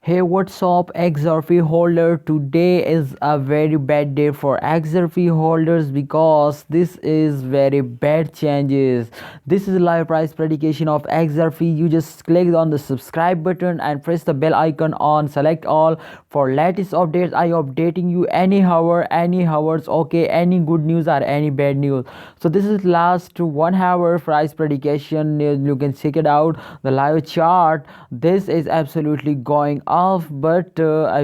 Hey, what's up, Xrp holder? Today is a very bad day for Xrp holders because this is very bad changes. This is live price predication of Xrp. You just click on the subscribe button and press the bell icon on select all for latest updates. I updating you any hours, okay, any good news or any bad news. So this is last 1 hour price predication. You can check it out, the live chart. This is absolutely going off, but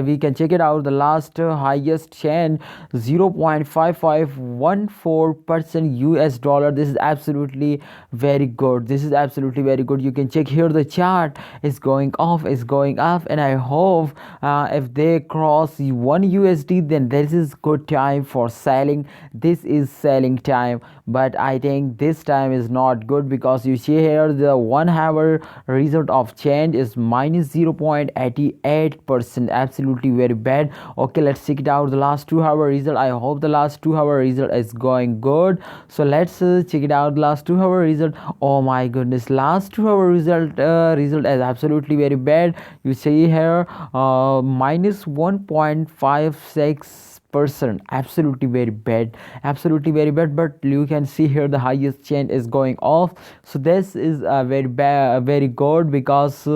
we can check it out, the last highest change 0.5514% US dollar. This is absolutely very good. This is absolutely very good. You can check here, the chart is going off, is going up, and I hope if they cross 1 USD, then this is good time for selling. This is selling time, but I think this time is not good because you see here the 1 hour result of change is minus 0.88%. absolutely very bad. Okay, let's check it out, the last 2 hour result. I hope the last 2 hour result is going good. So let's check it out, last 2 hour result. Oh my goodness, last 2 hour result is absolutely very bad. You see here minus 1.56%. absolutely very bad, absolutely very bad. But you can see here the highest change is going off. So this is very bad, very good, because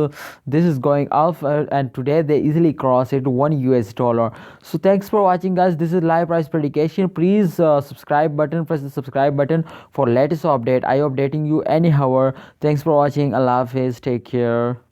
this is going off, and today they easily cross it 1 US dollar. So thanks for watching, guys. This is live price predication. Please subscribe button, press the subscribe button for latest update. I updating you any hour. Thanks for watching. Allah Hafiz, take care.